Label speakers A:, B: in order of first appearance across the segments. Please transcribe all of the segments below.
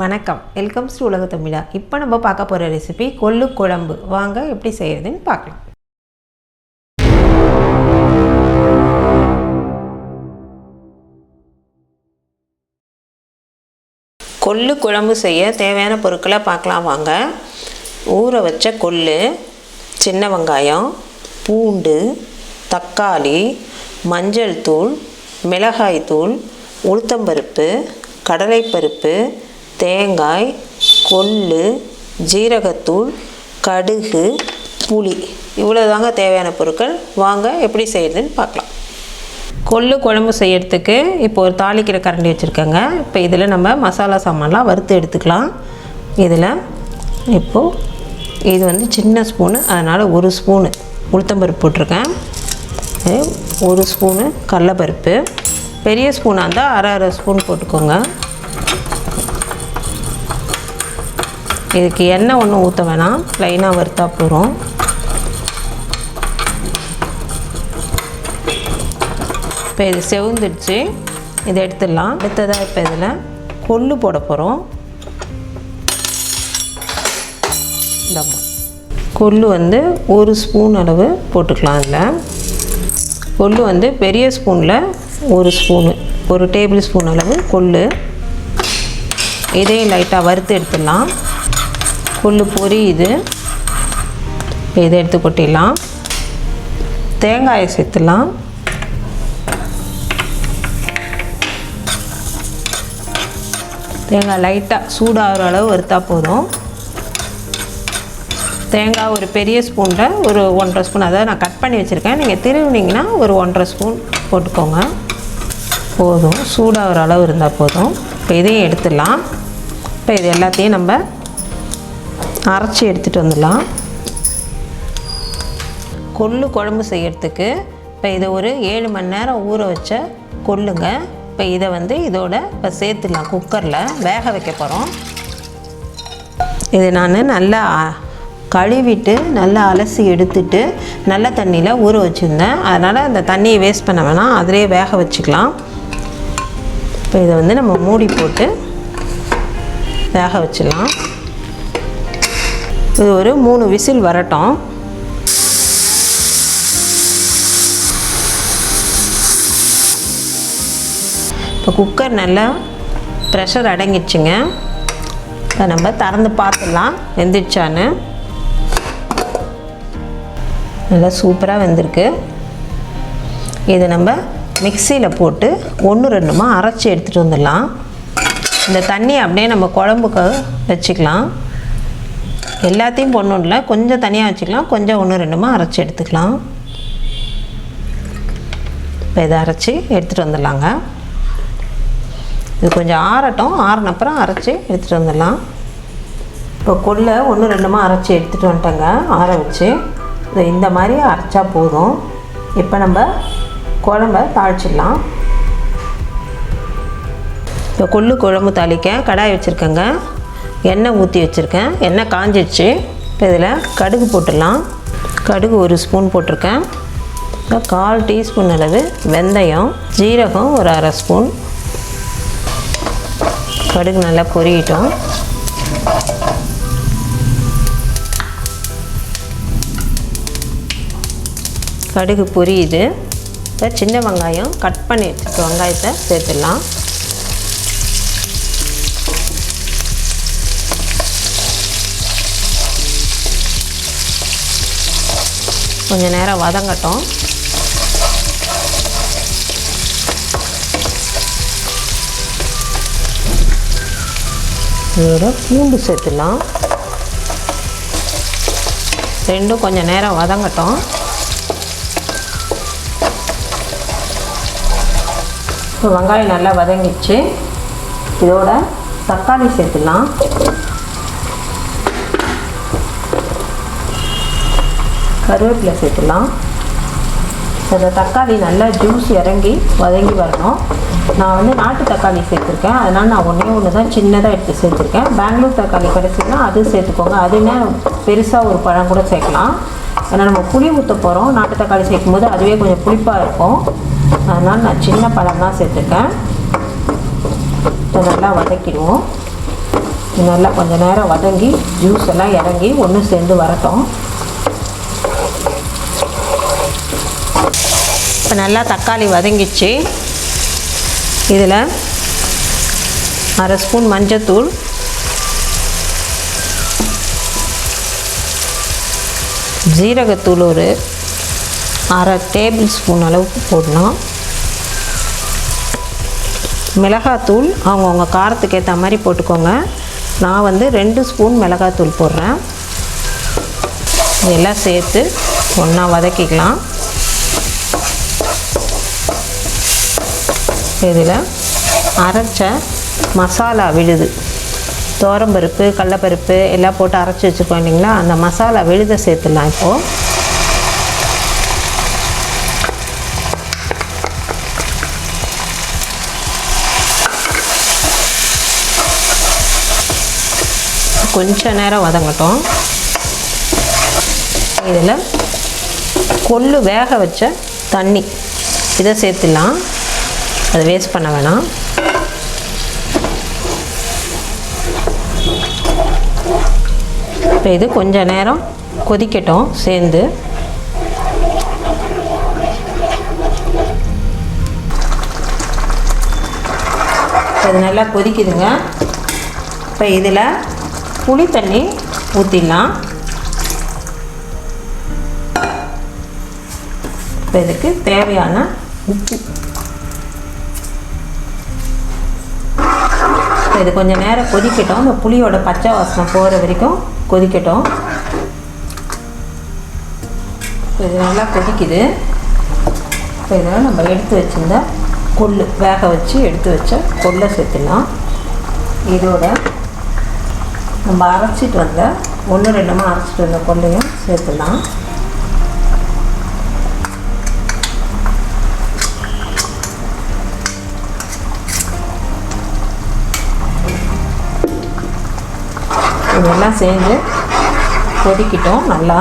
A: வணக்கம், welcomes to உலக தமிழா. இப்போ நம்ம பார்க்க போகிற ரெசிபி கொள்ளு குழம்பு. வாங்க எப்படி செய்கிறதுன்னு பார்க்கலாம். கொள்ளு குழம்பு செய்ய தேவையான பொருட்களை பார்க்கலாம் வாங்க. ஊற வச்ச கொள்ளு, சின்ன வெங்காயம், பூண்டு, தக்காளி, மஞ்சள் தூள், மிளகாய் தூள், உளுத்தம்பருப்பு, கடலைப்பருப்பு, தேங்காய், கொள்ளு, ஜீரகத்தூள், கடுகு, புளி, இவ்வளோ தாங்க தேவையான பொருட்கள். வாங்க எப்படி செய்யறதுன்னு பார்க்கலாம். கொள்ளு குழம்பு செய்யறதுக்கு இப்போ ஒரு தாளிக்கிற கரண்டி வச்சுருக்கேங்க. இப்போ இதில் நம்ம மசாலா சாமான்லாம் வறுத்து எடுத்துக்கலாம். இதில் இப்போது இது சின்ன ஸ்பூனு, அதனால் ஒரு ஸ்பூனு உளுத்தம்பருப்பு போட்டிருக்கேன். ஒரு ஸ்பூனு கடலைப்பருப்பு, பெரிய ஸ்பூனாக இருந்தால் அரை ஸ்பூன் போட்டுக்கோங்க. இதுக்கு எண்ணெய் ஒன்றும் ஊற்ற வேணாம், ப்ளைனாக வறுத்தா போகிறோம். இப்போ இது செவந்துடுச்சு, இதை எடுத்துடலாம். அடுத்ததாக இப்போ இதில் கொள்ளு போட போகிறோம். கொள்ளு ஒரு ஸ்பூன் அளவு போட்டுக்கலாம். அதில் கொள்ளு பெரிய ஸ்பூனில் ஒரு ஸ்பூனு, ஒரு டேபிள் ஸ்பூன் அளவு கொள்ளு. இதையும் லைட்டாக வறுத்து எடுத்துடலாம். கொள்ளு பொரியுது, இதை எடுத்து கொட்டிடலாம். தேங்காயை சேர்த்துடலாம். தேங்காய் லைட்டாக சூடாகிற அளவு வறுத்தா போதும். தேங்காய் ஒரு பெரிய ஸ்பூனில் ஒரு 1.5 ஸ்பூன், அதை நான் கட் பண்ணி வச்சுருக்கேன். நீங்கள் திருவினிங்கன்னா ஒரு 1.5 ஸ்பூன் போட்டுக்கோங்க. போதும், சூடாகிற அளவு இருந்தால் போதும். இப்போ இதையும் எடுத்துடலாம். இப்போ இது எல்லாத்தையும் நம்ம அரைச்சி எடுத்துகிட்டு வந்துடலாம். கொள்ளு குழம்பு செய்கிறதுக்கு இப்போ இதை ஒரு 7 மணி நேரம் ஊற வச்ச கொள்ளுங்க. இப்போ இதை இதோட இப்போ சேர்த்துடலாம். குக்கரில் வேக வைக்க போகிறோம். இது நான் நல்லா கழுவிட்டு நல்லா அலசி எடுத்துட்டு நல்ல தண்ணியில் ஊற வச்சுருந்தேன். அதனால் அந்த தண்ணியை வேஸ்ட் பண்ண வேணாம், அதிலே வேக வச்சுக்கலாம். இப்போ இதை நம்ம மூடி போட்டு வேக வச்சிடலாம். இது ஒரு 3 விசில் வரட்டும். இப்போ குக்கர் நல்லா ப்ரெஷர் அடங்கிடுச்சுங்க. இப்போ நம்ம திறந்து பார்த்துடலாம் வெந்துடுச்சான்னு. நல்லா சூப்பராக வெந்திருக்கு. இதை நம்ம மிக்சியில் போட்டு 1-2 அரைச்சி எடுத்துகிட்டு வந்துடலாம். இந்த தண்ணி அப்படியே நம்ம குழம்புக்கு வச்சுக்கலாம். எல்லாத்தையும் போடணும் இல்லை, கொஞ்சம் தனியாக வச்சுக்கலாம், கொஞ்சம் 1-2 அரைச்சி எடுத்துக்கலாம். இப்போ இதை அரைச்சி எடுத்துகிட்டு வந்துடலாங்க. இது கொஞ்சம் ஆறட்டும், ஆறினப்புறம் அரைச்சி எடுத்துகிட்டு வந்துடலாம். இப்போ கொள்ளை 1-2 அரைச்சி எடுத்துகிட்டு வந்துட்டேங்க, ஆற வச்சு. இது இந்த மாதிரி அரைச்சா போதும். இப்போ நம்ம குழம்ப தாளிச்சிடலாம். இப்போ கொள்ளு குழம்பு தாளிக்க கடாய் வச்சுருக்கேங்க. எண்ணெய் ஊற்றி வச்சுருக்கேன். எண்ணெய் காஞ்சிடுச்சு. இப்போ இதில் கடுகு போட்டுடலாம். கடுகு 1 ஸ்பூன் போட்டிருக்கேன். இப்போ 1/4 டீஸ்பூன் அளவு வெந்தயம், ஜீரகம் ஒரு 1/2 ஸ்பூன். கடுகு நல்லா பொரியட்டும். கடுகு பொரியுது. இப்போ சின்ன வெங்காயம் கட் பண்ணி வச்சுருக்க வெங்காயத்தை சேர்த்துடலாம். கொஞ்சம் நேரம் வதங்கட்டும். இதோட பூண்டு சேர்த்துடலாம். ரெண்டும் கொஞ்சம் நேரம் வதங்கட்டும். இப்போ வெங்காயம் நல்லா வதங்கிடுச்சு. இதோட தக்காளி சேர்த்துடலாம். கருவேப்பிலை சேர்த்துடலாம். அந்த தக்காளி நல்லா ஜூஸ் இறங்கி வதங்கி வரணும். நான் நாட்டு தக்காளி சேர்த்துருக்கேன், அதனால் நான் ஒன்று தான் சின்னதாக எடுத்து சேர்த்துருக்கேன். பெங்களூர் தக்காளி கிடச்சின்னா அது சேர்த்துக்கோங்க. அதுன்னா பெருசாக ஒரு பழம் கூட சேர்க்கலாம். ஏன்னா நம்ம புளி ஊற்ற போகிறோம். நாட்டு தக்காளி சேர்க்கும் போது அதுவே கொஞ்சம் புளிப்பாக இருக்கும். அதனால் நான் சின்ன பழம் தான் சேர்த்துருக்கேன். இதை நல்லா வதக்கிடுவோம். நல்லா கொஞ்சம் நேரம் வதங்கி ஜூஸ் எல்லாம் இறங்கி ஒன்று சேர்ந்து வரட்டும். இப்போ நல்லா தக்காளி வதங்கிச்சு. இதில் 1/2 ஸ்பூன் மஞ்சத்தூள், ஜீரகத்தூள் ஒரு 1/2 டேபிள் ஸ்பூன் அளவுக்கு போடணும். மிளகாத்தூள் அவங்கவுங்க காரத்துக்கு ஏற்ற மாதிரி போட்டுக்கோங்க. நான் வந்து 2 ஸ்பூன் மிளகாத்தூள் போடுறேன். இதெல்லாம் சேர்த்து ஒன்றா வதக்கிக்கலாம். இதில் அரைச்ச மசாலா விழுது, துவரம்பருப்பு, கடலப்பருப்பு எல்லாம் போட்டு அரைச்சி வச்சுருக்கோம் இல்லைங்களா, அந்த மசாலா விழுதை சேர்த்துடலாம். இப்போது கொஞ்ச நேரம் வதங்கட்டும். இதில் கொள்ளு வேக வச்ச தண்ணி இதை சேர்த்துடலாம். அதை வேஸ்ட் பண்ண வேணாம். இப்போ இது கொஞ்ச நேரம் கொதிக்கட்டும் சேர்ந்து. இது நல்லா கொதிக்குதுங்க. இப்போ இதில் புளி தண்ணி ஊற்றிடலாம். இப்போ இதுக்கு தேவையான உப்பு. இது கொஞ்சம் நேரம் கொதிக்கட்டும். இந்த புளியோட பச்சை வாசனை போகிற வரைக்கும் கொதிக்கட்டும். இது நல்லா கொதிக்குது. இப்போ இதில் நம்ம எடுத்து வச்சுருந்த கொள்ளு, வேக வச்சு எடுத்து வச்ச கொள்ளை சேர்த்துடலாம். இதோட நம்ம அரைச்சிட்டு வந்த 1-2 அரைச்சிட்டு வந்த கொள்ளையும் சேர்த்துடலாம். இதெல்லாம் சேர்ந்து கொதிக்கிட்டோம் நல்லா.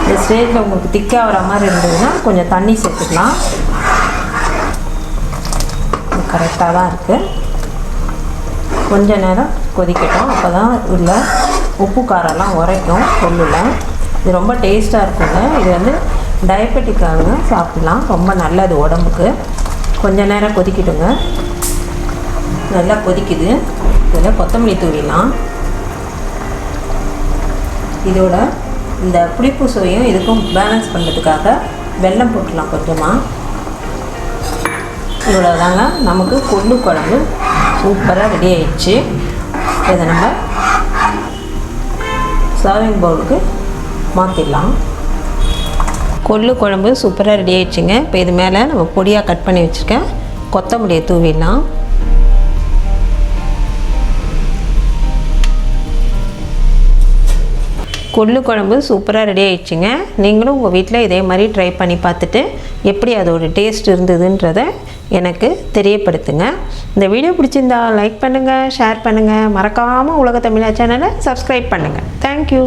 A: இந்த ஸ்டேஜில் உங்களுக்கு திக்காக வர மாதிரி இருந்ததுன்னா கொஞ்சம் தண்ணி சேர்த்துக்கலாம். கரெக்டாக தான் இருக்குது. கொஞ்சம் நேரம் கொதிக்கட்டும். அப்போ தான் உள்ள உப்பு காரெல்லாம் உரைக்கும் கொள்ளில். இது ரொம்ப டேஸ்ட்டாக இருக்குங்க. இது வந்து டயபெட்டிக்காக சாப்பிட்லாம், ரொம்ப நல்லது உடம்புக்கு. கொஞ்சம் நேரம் கொதிக்கிட்டுங்க. நல்லா கொதிக்குது. இதில் கொத்தமல்லி தூவிடலாம். இதோட இந்த புளிப்பு சுவையும் இதுக்கும் பேலன்ஸ் பண்ணுறதுக்காக வெல்லம் போட்டுடலாம் கொஞ்சமாக. இவ்வளோ தாங்க, நமக்கு கொள்ளு குழம்பு சூப்பராக ரெடி ஆயிடுச்சு. இதை நம்ம சர்விங் பவுலுக்கு மாற்றிடலாம். கொள்ளு குழம்பு சூப்பராக ரெடி ஆயிடுச்சுங்க. இப்போ இது மேலே நம்ம பொடியாக கட் பண்ணி வச்சுருக்கேன் கொத்தமல்லியை தூவிடலாம். கொள்ளு குழம்பு சூப்பராக ரெடி ஆயிடுச்சுங்க. நீங்களும் உங்கள் வீட்டில் இதே மாதிரி ட்ரை பண்ணி பார்த்துட்டு எப்படி அதோட டேஸ்ட் இருந்ததுன்றதை எனக்கு தெரியப்படுத்துங்க. இந்த வீடியோ பிடிச்சிருந்தா லைக் பண்ணுங்கள், ஷேர் பண்ணுங்கள், மறக்காமல் உலக தமிழா சேனலை சப்ஸ்கிரைப் பண்ணுங்கள். தேங்க்யூ.